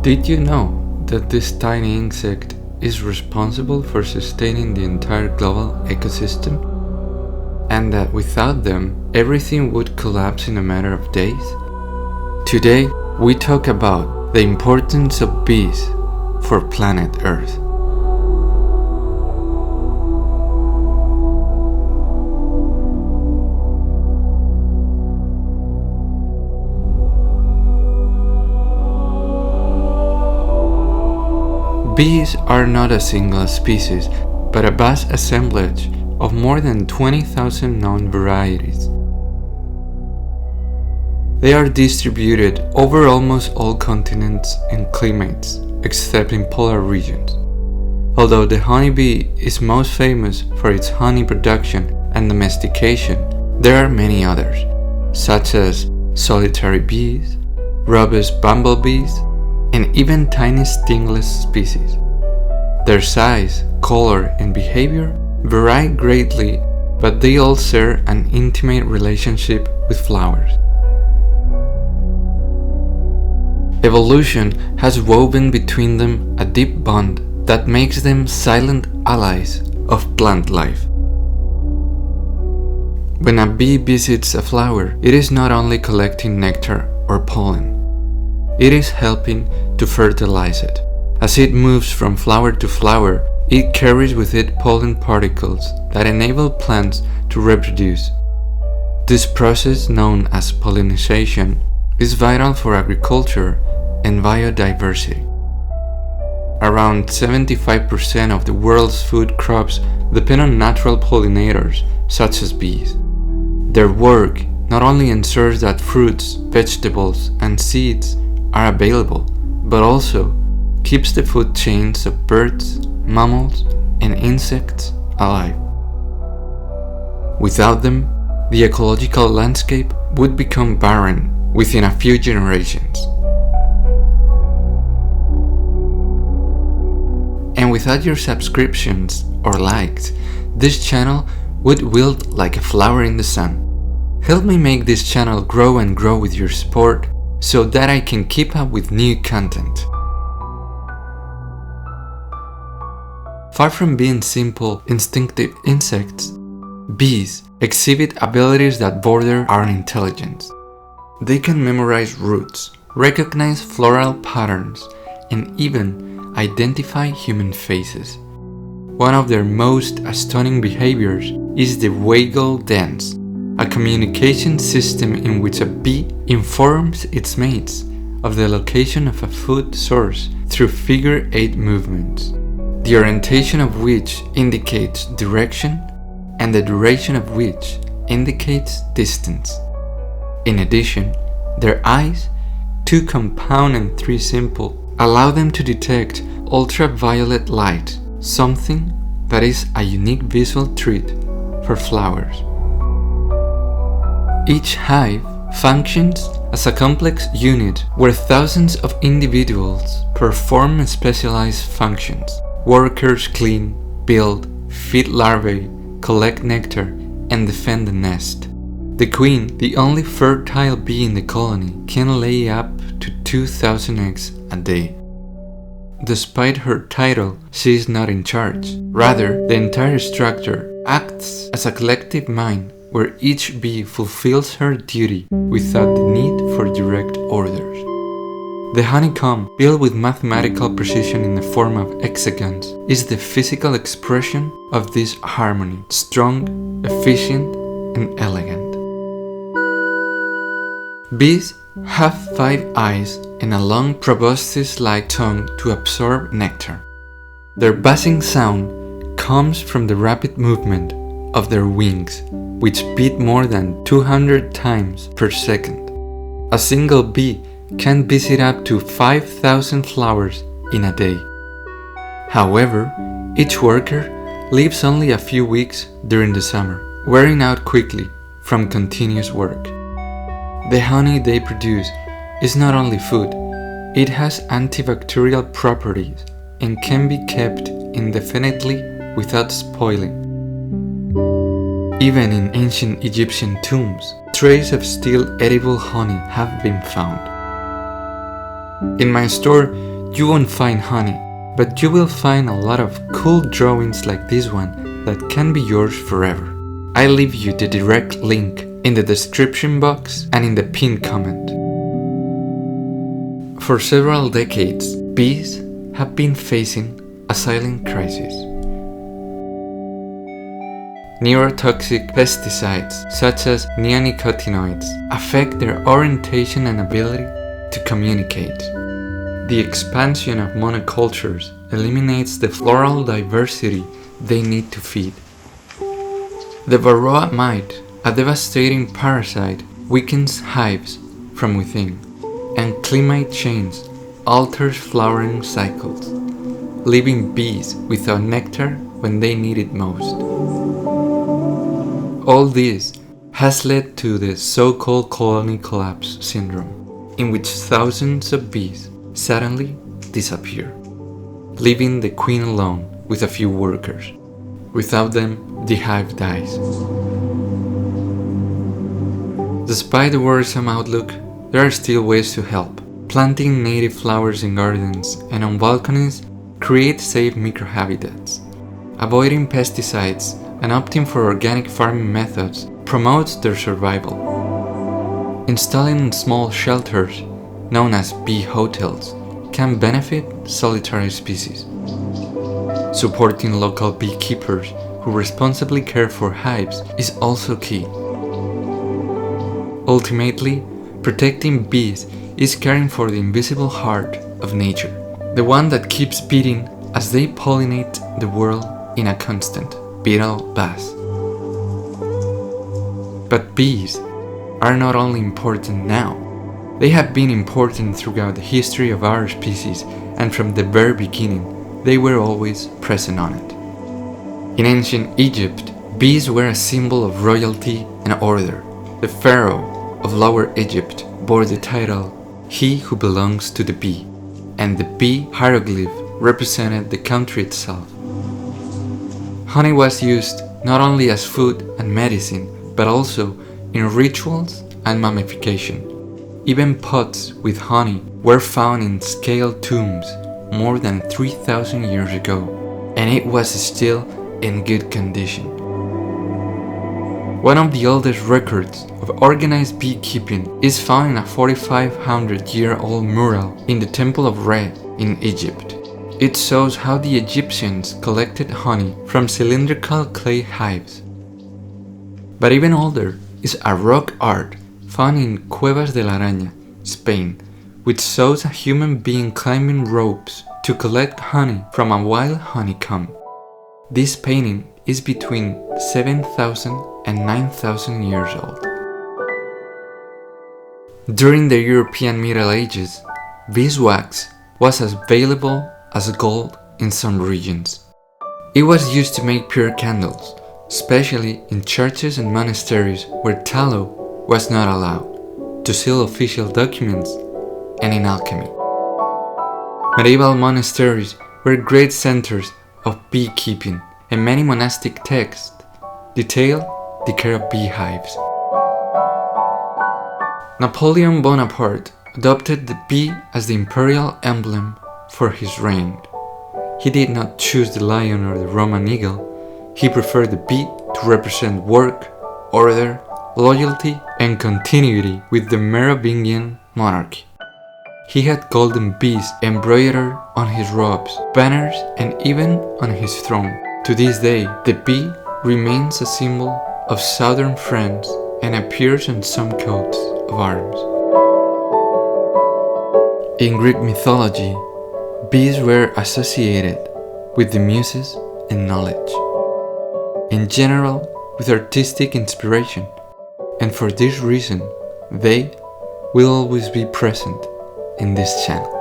Did you know that this tiny insect is responsible for sustaining the entire global ecosystem? And that without them, everything would collapse in a matter of days? Today, we talk about the importance of bees for planet Earth. Bees are not a single species, but a vast assemblage of more than 20,000 known varieties. They are distributed over almost all continents and climates, except in polar regions. Although the honeybee is most famous for its honey production and domestication, there are many others, such as solitary bees, robust bumblebees, and even tiny stingless species. Their size, color, and behavior vary greatly, but they all share an intimate relationship with flowers. Evolution has woven between them a deep bond that makes them silent allies of plant life. When a bee visits a flower, it is not only collecting nectar or pollen, it is helping to fertilize it. As it moves from flower to flower, it carries with it pollen particles that enable plants to reproduce. This process, known as pollination, is vital for agriculture and biodiversity. Around 75% of the world's food crops depend on natural pollinators, such as bees. Their work not only ensures that fruits, vegetables, and seeds are available, but also keeps the food chains of birds, mammals, and insects alive. Without them, the ecological landscape would become barren within a few generations. And without your subscriptions or likes, this channel would wilt like a flower in the sun. Help me make this channel grow and grow with your support so that I can keep up with new content. Far from being simple, instinctive insects, bees exhibit abilities that border our intelligence. They can memorize roots, recognize floral patterns, and even identify human faces. One of their most stunning behaviors is the waggle dance, a communication system in which a bee informs its mates of the location of a food source through figure-8 movements, the orientation of which indicates direction and the duration of which indicates distance. In addition, their eyes, 2 compound and 3 simple, allow them to detect ultraviolet light, something that is a unique visual treat for flowers. Each hive functions as a complex unit where thousands of individuals perform specialized functions. Workers clean, build, feed larvae, collect nectar, and defend the nest. The queen, the only fertile bee in the colony, can lay up to 2,000 eggs a day. Despite her title, she is not in charge. Rather, the entire structure acts as a collective mind where each bee fulfills her duty without the need for direct orders. The honeycomb, built with mathematical precision in the form of hexagons, is the physical expression of this harmony, strong, efficient, and elegant. Bees have 5 eyes and a long proboscis-like tongue to absorb nectar. Their buzzing sound comes from the rapid movement of their wings, which beat more than 200 times per second. A single bee can visit up to 5,000 flowers in a day. However, each worker lives only a few weeks during the summer, wearing out quickly from continuous work. The honey they produce is not only food, it has antibacterial properties and can be kept indefinitely without spoiling. Even in ancient Egyptian tombs, traces of still edible honey have been found. In my store, you won't find honey, but you will find a lot of cool drawings like this one that can be yours forever. I leave you the direct link in the description box and in the pinned comment. For several decades, bees have been facing a silent crisis. Neurotoxic pesticides such as neonicotinoids affect their orientation and ability to communicate. The expansion of monocultures eliminates the floral diversity they need to feed. The varroa mite, a devastating parasite, weakens hives from within, and climate change alters flowering cycles, leaving bees without nectar when they need it most. All this has led to the so-called colony collapse syndrome, in which thousands of bees suddenly disappear, leaving the queen alone with a few workers. Without them, the hive dies. Despite the worrisome outlook, there are still ways to help. Planting native flowers in gardens and on balconies create safe microhabitats. Avoiding pesticides and opting for organic farming methods promotes their survival. Installing small shelters, known as bee hotels, can benefit solitary species. Supporting local beekeepers who responsibly care for hives is also key. Ultimately, protecting bees is caring for the invisible heart of nature, the one that keeps beating as they pollinate the world in a constant vital buzz. But bees are not only important now, they have been important throughout the history of our species, and from the very beginning, they were always present on it. In ancient Egypt, bees were a symbol of royalty and order. The pharaoh of Lower Egypt bore the title, "He who belongs to the bee," and the bee hieroglyph represented the country itself. Honey was used not only as food and medicine, but also in rituals and mummification. Even pots with honey were found in scaled tombs more than 3,000 years ago, and it was still in good condition. One of the oldest records of organized beekeeping is found in a 4,500-year-old mural in the Temple of Re in Egypt. It shows how the Egyptians collected honey from cylindrical clay hives. But even older is a rock art found in Cuevas de la Araña, Spain, which shows a human being climbing ropes to collect honey from a wild honeycomb. This painting is between 7,000 and 9,000 years old. During the European Middle Ages, beeswax was as valuable as gold in some regions. It was used to make pure candles, especially in churches and monasteries where tallow was not allowed, to seal official documents, and in alchemy. Medieval monasteries were great centers of beekeeping, and many monastic texts detail the care of beehives. Napoleon Bonaparte adopted the bee as the imperial emblem for his reign. He did not choose the lion or the Roman eagle. He preferred the bee to represent work, order, loyalty, and continuity with the Merovingian monarchy. He had golden bees embroidered on his robes, banners, and even on his throne. To this day, the bee remains a symbol of southern France and appears on some coats of arms. In Greek mythology, bees were associated with the muses and knowledge, in general with artistic inspiration, and for this reason they will always be present in this channel.